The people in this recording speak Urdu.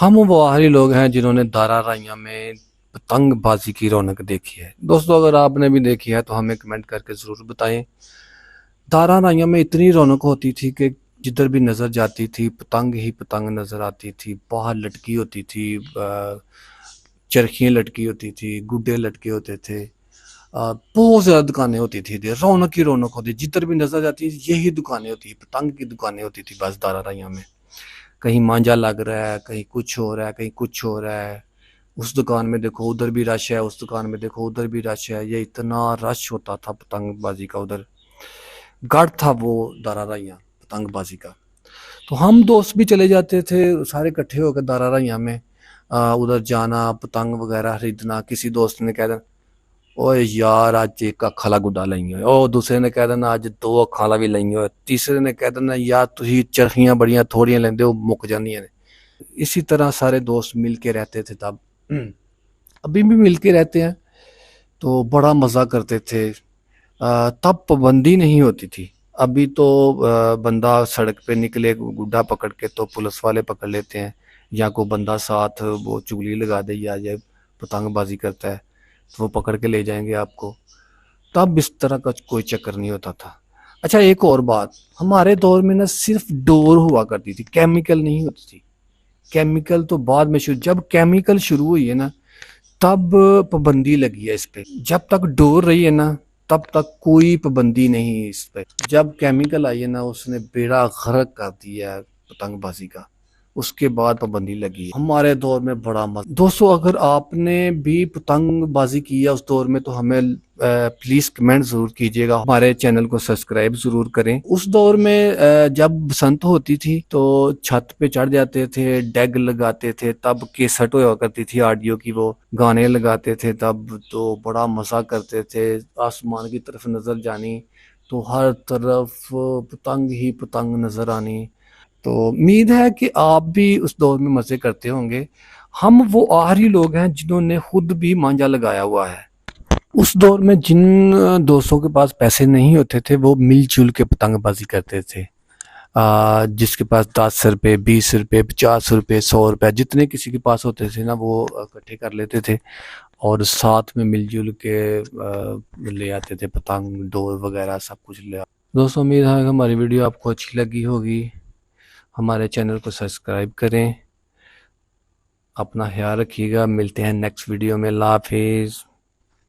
ہم وہ آخری لوگ ہیں جنہوں نے دارا رائیاں میں پتنگ بازی کی رونق دیکھی ہے۔ دوستو اگر آپ نے بھی دیکھی ہے تو ہمیں کمنٹ کر کے ضرور بتائیں۔ دارا رائیاں میں اتنی رونق ہوتی تھی کہ جدھر بھی نظر جاتی تھی پتنگ ہی پتنگ نظر آتی تھی، باہر لٹکی ہوتی تھی، چرخیاں لٹکی ہوتی تھی، گڈے لٹکے ہوتے تھے، بہت زیادہ دکانیں ہوتی تھی، رونق ہی رونق ہوتی، جدھر بھی نظر جاتی یہی دکانیں ہوتی، پتنگ کی دکانیں ہوتی تھی بس دارا رائیاں میں۔ کہیں مانجا لگ رہا ہے، کہیں کچھ ہو رہا ہے، کہیں کچھ ہو رہا ہے، اس دکان میں دیکھو ادھر بھی رش ہے، اس دکان میں دیکھو ادھر بھی رش ہے، یہ اتنا رش ہوتا تھا پتنگ بازی کا، ادھر گڑھ تھا وہ دارا رائیاں پتنگ بازی کا۔ تو ہم دوست بھی چلے جاتے تھے سارے اکٹھے ہو کے دارا رائیاں میں، ادھر جانا، پتنگ وغیرہ خریدنا۔ کسی دوست نے کہہ دینا اوے یار اج ایک اکھالا گڈا لئی ہوئے، او دوسرے نے کہہ دینا اج دو اکھالا بھی لئی ہوئے، تیسرے نے کہہ دینا یار تسی چرخیاں بڑیاں تھوڑیاں لیندے ہو مک جاندیاں نے۔ اسی طرح سارے دوست مل کے رہتے تھے تب، ابھی بھی مل کے رہتے ہیں، تو بڑا مزہ کرتے تھے۔ تب پابندی نہیں ہوتی تھی، ابھی تو بندہ سڑک پہ نکلے گڈا پکڑ کے تو پولیس والے پکڑ لیتے ہیں، یا کوئی بندہ ساتھ وہ چگلی لگا دے یا یہ پتنگ بازی کرتا ہے تو وہ پکڑ کے لے جائیں گے آپ کو۔ تب اس طرح کا کوئی چکر نہیں ہوتا تھا۔ اچھا ایک اور بات، ہمارے دور میں نا صرف ڈور ہوا کرتی تھی، کیمیکل نہیں ہوتی تھی۔ کیمیکل تو بعد میں جب کیمیکل شروع ہوئی ہے نا تب پابندی لگی ہے اس پہ، جب تک ڈور رہی ہے نا تب تک کوئی پابندی نہیں اس پہ۔ جب کیمیکل آئی ہے نا اس نے بیڑا غرق کر دیا ہے پتنگ بازی کا، اس کے بعد پابندی لگی ہے۔ ہمارے دور میں بڑا مزہ۔ دوستو اگر آپ نے بھی پتنگ بازی کی ہے اس دور میں تو ہمیں پلیز کمنٹ ضرور کیجیے گا، ہمارے چینل کو سبسکرائب ضرور کریں۔ اس دور میں جب بسنت ہوتی تھی تو چھت پہ چڑھ جاتے تھے، ڈیگ لگاتے تھے، تب کیسٹ ہوا کرتی تھی آڈیو کی، وہ گانے لگاتے تھے تب، تو بڑا مزہ کرتے تھے۔ آسمان کی طرف نظر جانی تو ہر طرف پتنگ ہی پتنگ نظر آنی۔ تو امید ہے کہ آپ بھی اس دور میں مزے کرتے ہوں گے۔ ہم وہ آخری لوگ ہیں جنہوں نے خود بھی مانجا لگایا ہوا ہے۔ اس دور میں جن دوستوں کے پاس پیسے نہیں ہوتے تھے وہ مل جل کے پتنگ بازی کرتے تھے، جس کے پاس 10 روپے 20 روپے 50 روپے 100 روپے جتنے کسی کے پاس ہوتے تھے نا وہ اکٹھے کر لیتے تھے اور ساتھ میں مل جل کے لے آتے تھے پتنگ ڈور وغیرہ سب کچھ لے آتے۔ دوستوں امید ہے کہ ہماری ویڈیو آپ کو اچھی لگی ہوگی، ہمارے چینل کو سبسکرائب کریں، اپنا خیال رکھیے گا، ملتے ہیں نیکسٹ ویڈیو میں، اللہ حافظ۔